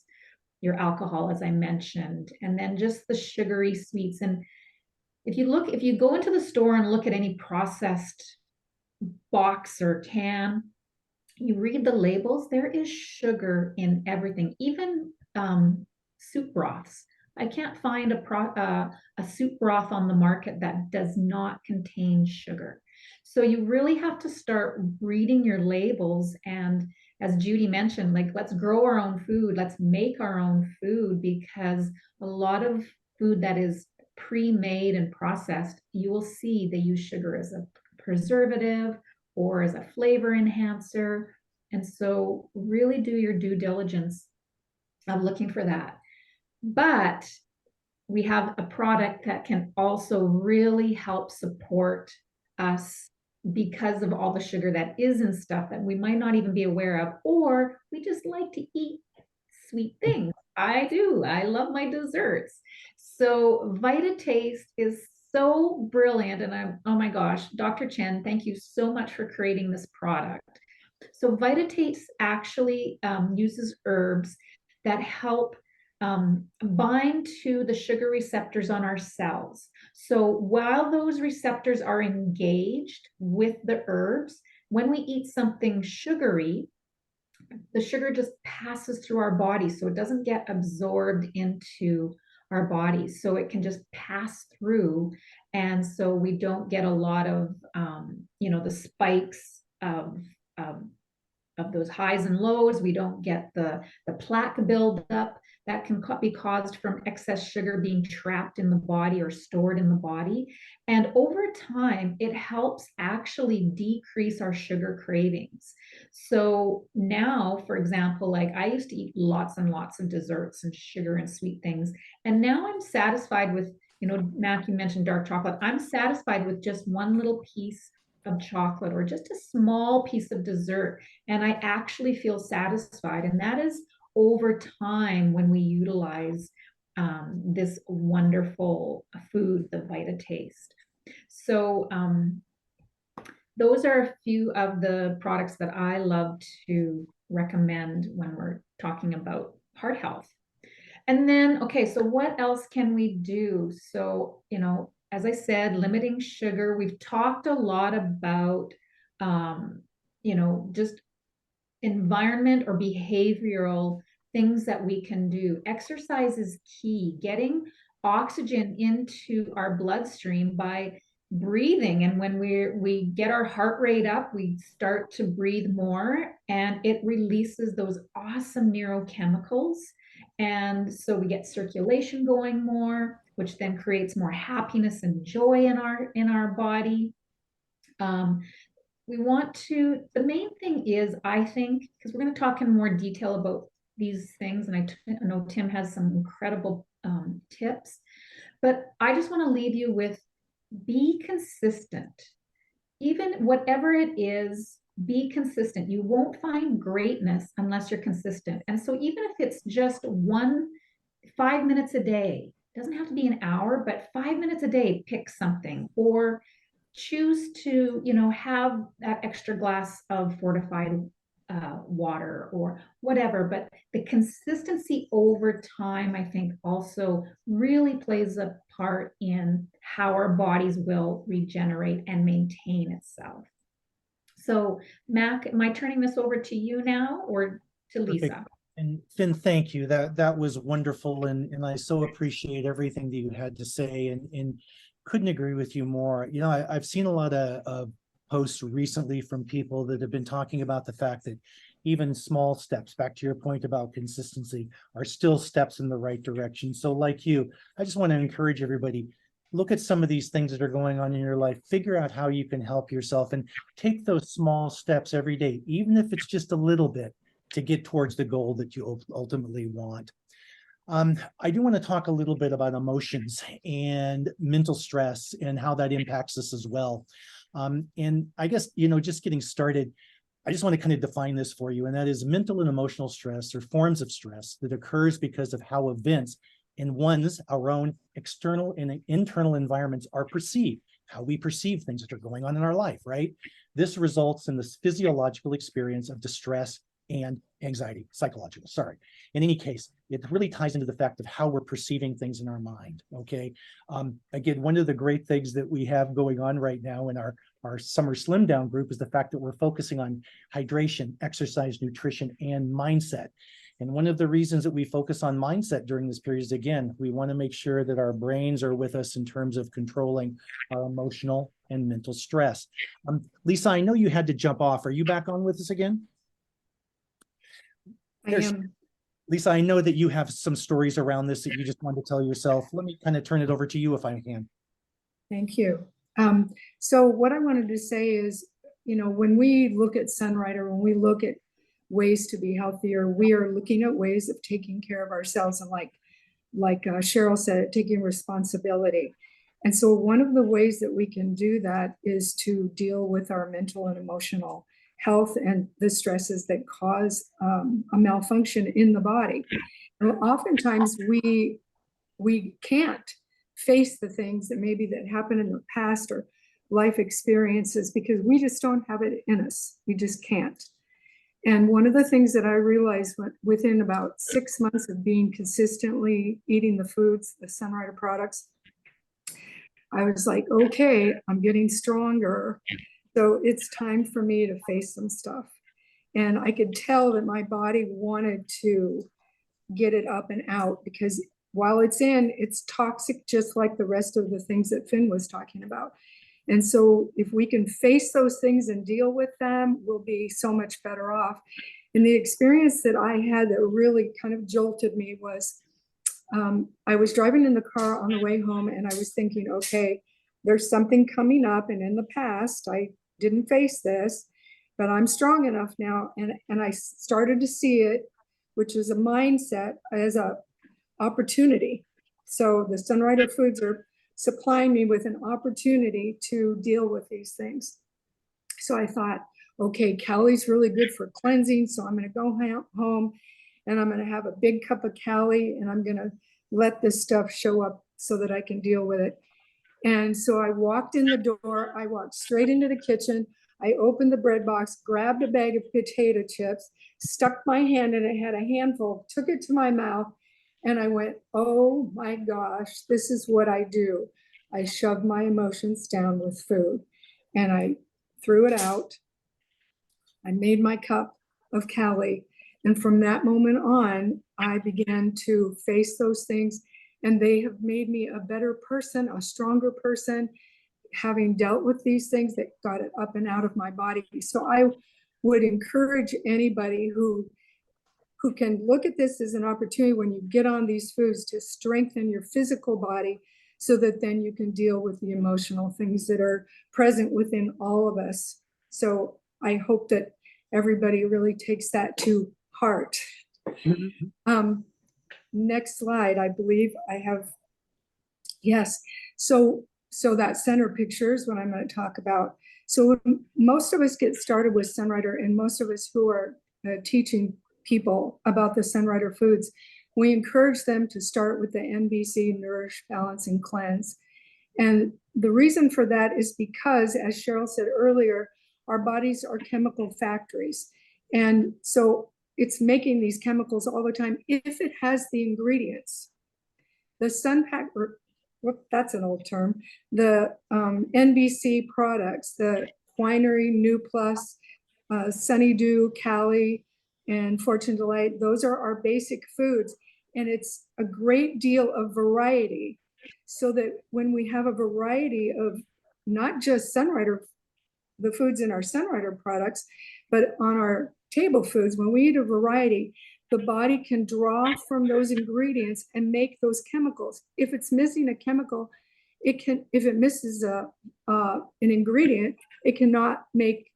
your alcohol, as I mentioned, and then just the sugary sweets. And if you go into the store and look at any processed box or can, you read the labels, there is sugar in everything, even soup broths. I can't find a soup broth on the market that does not contain sugar. So you really have to start reading your labels. And as Judy mentioned, like, let's grow our own food, let's make our own food, because a lot of food that is pre-made and processed, you will see they use sugar as a preservative or as a flavor enhancer. And so really do your due diligence of looking for that. But we have a product that can also really help support us because of all the sugar that is in stuff that we might not even be aware of, or we just like to eat sweet things. I do. I love my desserts. So VitaTaste is so brilliant. And oh my gosh, Dr. Chen, thank you so much for creating this product. So VitaTaste actually uses herbs that help bind to the sugar receptors on our cells. So while those receptors are engaged with the herbs, when we eat something sugary, the sugar just passes through our body, so it doesn't get absorbed into our bodies. So it can just pass through. And so we don't get a lot of, the spikes of those highs and lows. We don't get the plaque buildup that can be caused from excess sugar being trapped in the body or stored in the body. And over time, it helps actually decrease our sugar cravings. So now, for example, like, I used to eat lots and lots of desserts and sugar and sweet things. And now I'm satisfied with, Mac, you mentioned dark chocolate. I'm satisfied with just one little piece of chocolate or just a small piece of dessert, and I actually feel satisfied. And that is over time when we utilize this wonderful food, the VitaTaste. So those are a few of the products that I love to recommend when we're talking about heart health. And then, okay, so what else can we do? So, as I said, limiting sugar. We've talked a lot about, just environment or behavioral things that we can do. Exercise is key. Getting oxygen into our bloodstream by breathing. And when we get our heart rate up, we start to breathe more, and it releases those awesome neurochemicals. And so we get circulation going more, which then creates more happiness and joy in our body. The main thing is, I think, because we're going to talk in more detail about these things, and I know Tim has some incredible tips, but I just want to leave you with, be consistent. Even whatever it is, be consistent. You won't find greatness unless you're consistent. And so even if it's just 5 minutes a day, it doesn't have to be an hour, but 5 minutes a day, pick something, or choose to, have that extra glass of fortified water or whatever. But the consistency over time, I think, also really plays a part in how our bodies will regenerate and maintain itself. So, Mac, am I turning this over to you now or to Lisa?
Perfect. And Finn, thank you. That was wonderful, and I so appreciate everything that you had to say, and couldn't agree with you more. I've seen a lot of posts recently from people that have been talking about the fact that even small steps, back to your point about consistency, are still steps in the right direction. So like you, I just want to encourage everybody, look at some of these things that are going on in your life, figure out how you can help yourself, and take those small steps every day, even if it's just a little bit, to get towards the goal that you ultimately want. I do want to talk a little bit about emotions and mental stress and how that impacts us as well. And I guess, just getting started, I just want to kind of define this for you. And that is, mental and emotional stress are forms of stress that occurs because of how events in our own external and internal environments are perceived, how we perceive things that are going on in our life, right? This results in this physiological experience of distress and anxiety, psychological, sorry. In any case, it really ties into the fact of how we're perceiving things in our mind, okay? Again, one of the great things that we have going on right now in our summer slim down group is the fact that we're focusing on hydration, exercise, nutrition, and mindset. And one of the reasons that we focus on mindset during this period is, again, we want to make sure that our brains are with us in terms of controlling our emotional and mental stress. Lisa, I know you had to jump off. Are you back on with us again?
I am.
Lisa, I know that you have some stories around this that you just wanted to tell yourself. Let me kind of turn it over to you if I can.
Thank you. So what I wanted to say is, when we look at Sunrider, when we look at ways to be healthier, we are looking at ways of taking care of ourselves, and like Cheryl said, taking responsibility. And so one of the ways that we can do that is to deal with our mental and emotional health and the stresses that cause a malfunction in the body. And oftentimes we can't face the things that happened in the past or life experiences because we just don't have it in us. We just can't. And one of the things that I realized within about 6 months of being consistently eating the foods, the Sunrider products, I was like, okay, I'm getting stronger. So it's time for me to face some stuff. And I could tell that my body wanted to get it up and out because while it's in, it's toxic, just like the rest of the things that Finn was talking about. And so if we can face those things and deal with them, we'll be so much better off. And the experience that I had that really kind of jolted me was I was driving in the car on the way home and I was thinking, okay, there's something coming up. And in the past, I didn't face this, but I'm strong enough now. And I started to see it, which is a mindset as a opportunity. So the Sunrider foods are supplying me with an opportunity to deal with these things. So I thought, okay, Cali's really good for cleansing. So I'm going to go home and I'm going to have a big cup of Cali and I'm going to let this stuff show up so that I can deal with it. And so I walked in the door, I walked straight into the kitchen. I opened the bread box, grabbed a bag of potato chips, stuck my hand in it, had a handful, took it to my mouth, and I went, oh my gosh, this is what I do. I shoved my emotions down with food and I threw it out. I made my cup of Cali. And from that moment on, I began to face those things. And they have made me a better person, a stronger person, having dealt with these things that got it up and out of my body. So I would encourage anybody who can look at this as an opportunity when you get on these foods to strengthen your physical body so that then you can deal with the emotional things that are present within all of us. So I hope that everybody really takes that to heart. Next slide, I believe I have, yes. So that center picture is what I'm going to talk about. So most of us get started with Sunrider, and most of us who are teaching people about the Sunrider foods, we encourage them to start with the NBC, Nourish, Balance, and Cleanse. And the reason for that is because, as Cheryl said earlier, our bodies are chemical factories. And so it's making these chemicals all the time if it has the ingredients. The Sunpack, that's an old term, the NBC products, the Winery, New Plus, Sunny Dew, Cali, and Fortune Delight, those are our basic foods. And it's a great deal of variety so that when we have a variety of not just Sunrider, the foods in our Sunrider products, but on our table foods, when we eat a variety, the body can draw from those ingredients and make those chemicals. If it's missing a chemical, if it misses an ingredient, it cannot make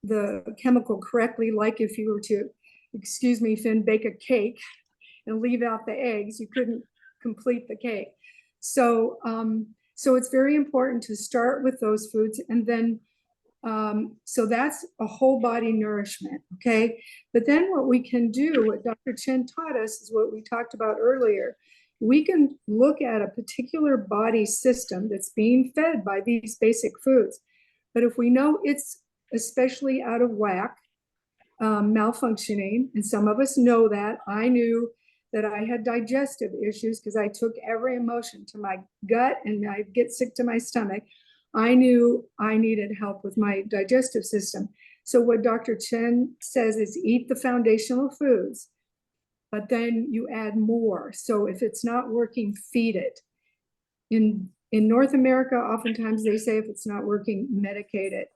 the chemical correctly. Like if you were to, excuse me, Finn, bake a cake and leave out the eggs, you couldn't complete the cake. So, so it's very important to start with those foods, and then so that's a whole body nourishment, okay? But then what we can do, what Dr. Chen taught us, is what we talked about earlier. We can look at a particular body system that's being fed by these basic foods. But if we know it's especially out of whack, malfunctioning. And some of us know that. I knew that I had digestive issues because I took every emotion to my gut and I'd get sick to my stomach. I knew I needed help with my digestive system. So what Dr. Chen says is eat the foundational foods, but then you add more. So if it's not working, feed it. In North America, oftentimes they say if it's not working, medicate it.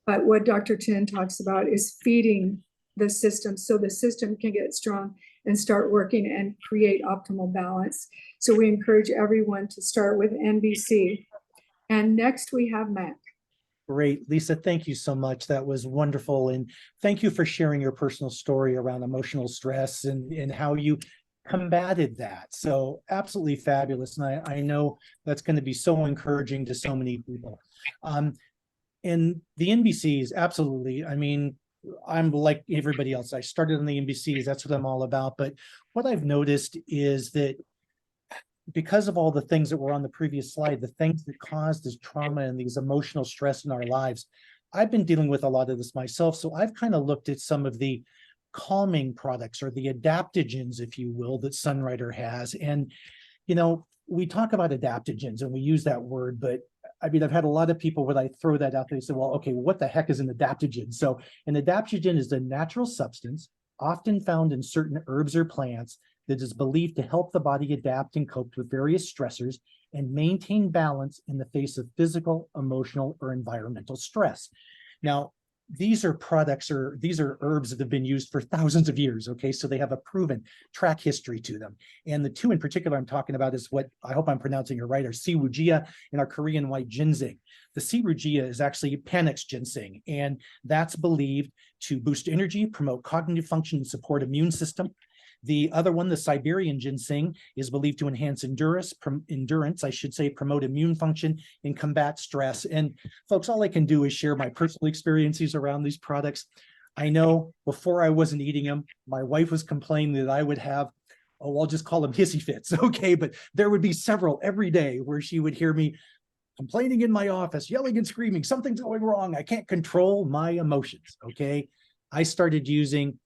But what Dr. Chen talks about is feeding the system so the system can get strong and start working and create optimal balance. So we encourage everyone to start with NBC. And next we have Mac.
Great. Lisa, thank you so much. That was wonderful. And thank you for sharing your personal story around emotional stress and how you combated that. So absolutely fabulous. And I know that's going to be so encouraging to so many people. And the NBCs, absolutely. I mean, I'm like everybody else. I started on the NBCs. That's what I'm all about. But what I've noticed is that because of all the things that were on the previous slide, the things that caused this trauma and these emotional stress in our lives, I've been dealing with a lot of this myself. So I've kind of looked at some of the calming products or the adaptogens, if you will, that Sunrider has. And, you know, we talk about adaptogens and we use that word, but I mean, I've had a lot of people when I throw that out there, they say, well, okay, what the heck is an adaptogen? So an adaptogen is a natural substance often found in certain herbs or plants that is believed to help the body adapt and cope with various stressors and maintain balance in the face of physical, emotional, or environmental stress. Now, these are products or these are herbs that have been used for thousands of years. Okay, so they have a proven track history to them. And the two in particular I'm talking about is what I hope I'm pronouncing it right are Siwujia and our Korean white ginseng. The Siwujia is actually Panax ginseng, and that's believed to boost energy, promote cognitive function, and support immune system. The other one, the Siberian ginseng, is believed to enhance endurance, promote immune function, and combat stress. And folks, all I can do is share my personal experiences around these products. I know before I wasn't eating them, my wife was complaining that I would have, oh, I'll just call them hissy fits, okay? But there would be several every day where she would hear me complaining in my office, yelling and screaming, something's going wrong. I can't control my emotions, okay? I started using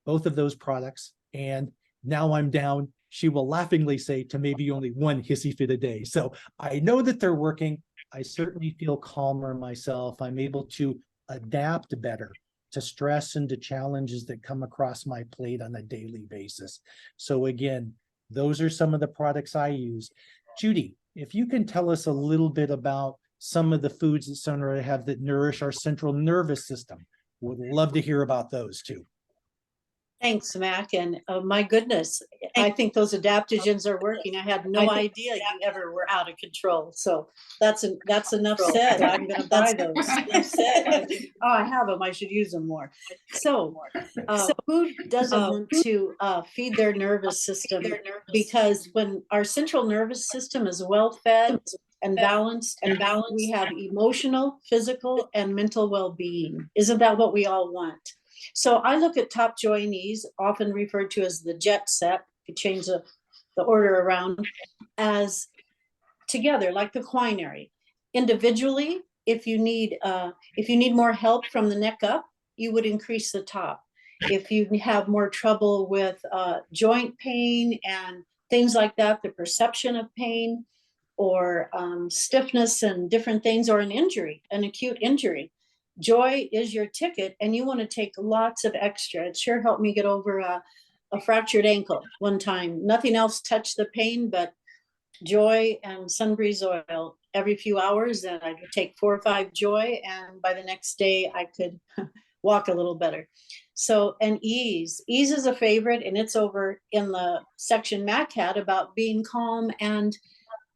both of those products. And now I'm down, she will laughingly say, to maybe only one hissy fit a day. So I know that they're working. I certainly feel calmer myself. I'm able to adapt better to stress and to challenges that come across my plate on a daily basis. So again, those are some of the products I use. Judy, if you can tell us a little bit about some of the foods that Sunrider have that nourish our central nervous system. Would love to hear about those too.
Thanks, Mac. And my goodness, I think those adaptogens are working. I had no idea you ever were out of control. So that's enough said. I'm going to buy those. Oh, I have them. I should use them more. So who doesn't want to feed their nervous system? Because when our central nervous system is well fed and balanced, we have emotional, physical, and mental well-being. Isn't that what we all want? So I look at top joinees, often referred to as the jet set, if you change the order around, as together, like the quinary. Individually, if you need more help from the neck up, you would increase the top. If you have more trouble with joint pain and things like that, the perception of pain or stiffness and different things, or an injury, an acute injury, joy is your ticket, and you want to take lots of extra. It sure helped me get over a fractured ankle one time. Nothing else touched the pain but joy and Sunbreeze oil every few hours. And I would take 4 or 5 joy, and by the next day I could walk a little better. So, and ease is a favorite, and it's over in the section Mac had about being calm and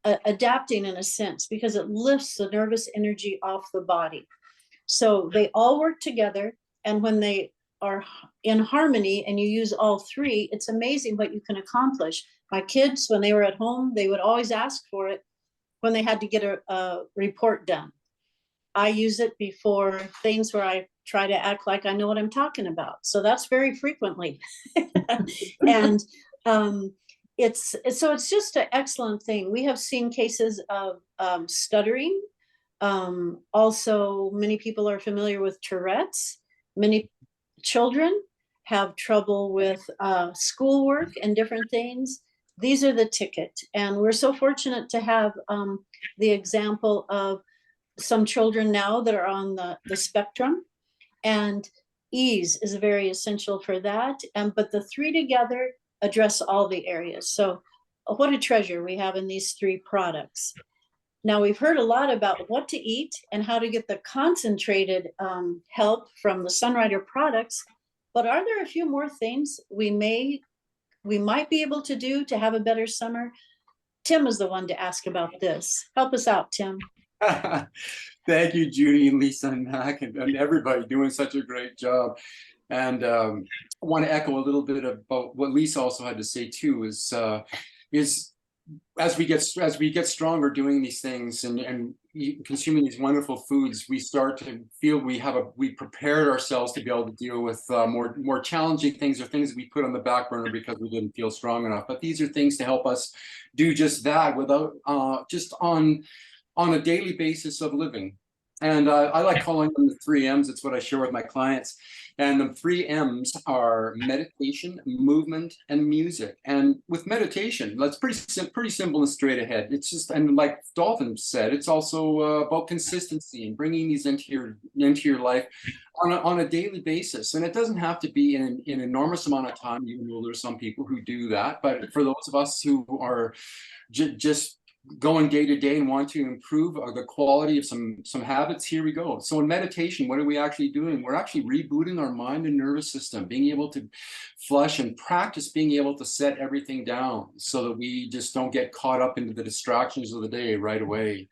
adapting in a sense, because it lifts the nervous energy off the body. So they all work together, and when they are in harmony and you use all three, it's amazing what you can accomplish. My kids, when they were at home, they would always ask for it when they had to get a report done. I use it before things where I try to act like I know what I'm talking about. So that's very frequently. And it's just an excellent thing. We have seen cases of stuttering, Also, many people are familiar with Tourette's. Many children have trouble with schoolwork and different things. These are the ticket. And we're so fortunate to have the example of some children now that are on the spectrum. And ease is very essential for that. But the three together address all the areas. So what a treasure we have in these three products. Now, we've heard a lot about what to eat and how to get the concentrated help from the Sunrider products, but are there a few more things we might be able to do to have a better summer? Tim is the one to ask about this. Help us out, Tim.
Thank you, Judy and Lisa and Mac and everybody doing such a great job. And I want to echo a little bit about what Lisa also had to say too, is as we get stronger doing these things and consuming these wonderful foods, we start to feel we prepared ourselves to be able to deal with more challenging things, or things that we put on the back burner because we didn't feel strong enough. But these are things to help us do just that without just on a daily basis of living. And I like calling them the 3 M's. It's what I share with my clients. And the 3 M's are meditation, movement, and music. And with meditation, that's pretty simple and straight ahead. It's just, and like Dolphin said, it's also about consistency and bringing these into your life on a daily basis. And it doesn't have to be in an enormous amount of time, even though there's some people who do that. But for those of us who are just going day to day and want to improve the quality of some habits, here we go. So in meditation, what are we actually doing? We're actually rebooting our mind and nervous system, being able to flush and practice being able to set everything down so that we just don't get caught up into the distractions of the day right away.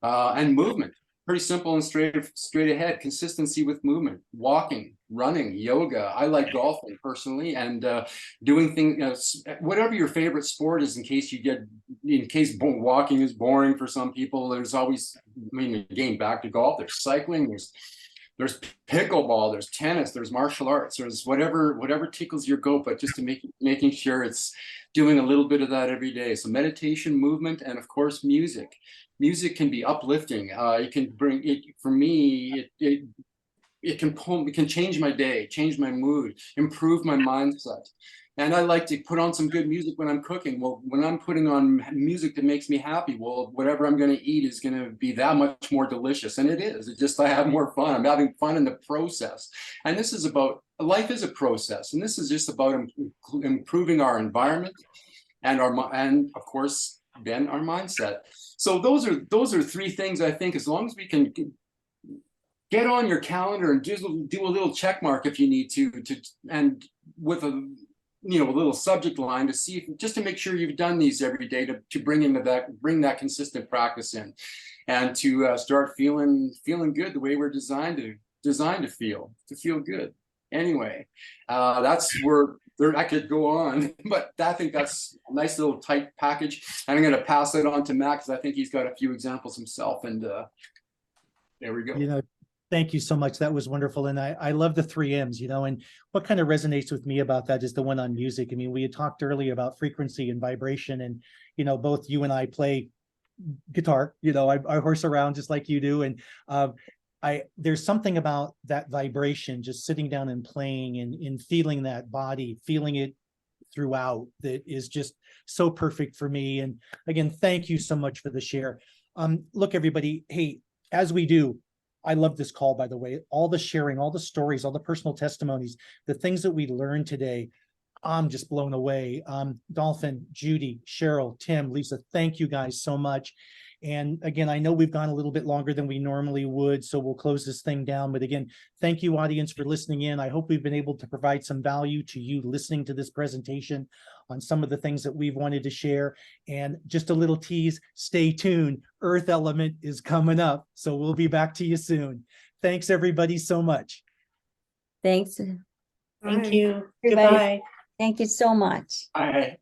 And movement, pretty simple and straight ahead. Consistency with movement, walking, running, yoga. I like golfing personally, and doing things, whatever your favorite sport is, in case walking is boring for some people. There's always, again, back to golf, there's cycling, there's pickleball, there's tennis, there's martial arts, there's whatever tickles your goat, but just to making sure it's doing a little bit of that every day. So meditation, movement, and of course music. Music can be uplifting. It can bring it, for me, it can change my day, change my mood, improve my mindset. And I like to put on some good music when I'm cooking. Well, when I'm putting on music that makes me happy, well, whatever I'm going to eat is going to be that much more delicious. And it is. It's just I have more fun. I'm having fun in the process. And this is about, life is a process. And this is just about improving our environment and of course, then our mindset. So those are 3 things, I think, as long as we can get on your calendar and just do a little check mark if you need to and with a little subject line to see just to make sure you've done these every day to bring that consistent practice in, and to start feeling good the way we're designed to feel good. Anyway, that's where I could go on, but I think that's a nice little tight package. And I'm going to pass it on to Matt because I think he's got a few examples himself. And there we go.
Thank you so much. That was wonderful. And I love the 3 M's, and what kind of resonates with me about that is the one on music. We had talked earlier about frequency and vibration, and, both you and I play guitar, I horse around just like you do. And there's something about that vibration, just sitting down and playing and feeling that body, feeling it throughout, that is just so perfect for me. And again, thank you so much for the share. Look, everybody, hey, as we do, I love this call, by the way, all the sharing, all the stories, all the personal testimonies, the things that we learned today. I'm just blown away. Dolphin, Judy, Cheryl, Tim, Lisa, thank you guys so much. And again, I know we've gone a little bit longer than we normally would, so we'll close this thing down. But again, thank you, audience, for listening in. I hope we've been able to provide some value to you listening to this presentation on some of the things that we've wanted to share. And just a little tease, stay tuned. Earth Element is coming up, so we'll be back to you soon. Thanks, everybody, so much.
Thanks.
Thank you.
Everybody.
Goodbye.
Thank you so much.
All right.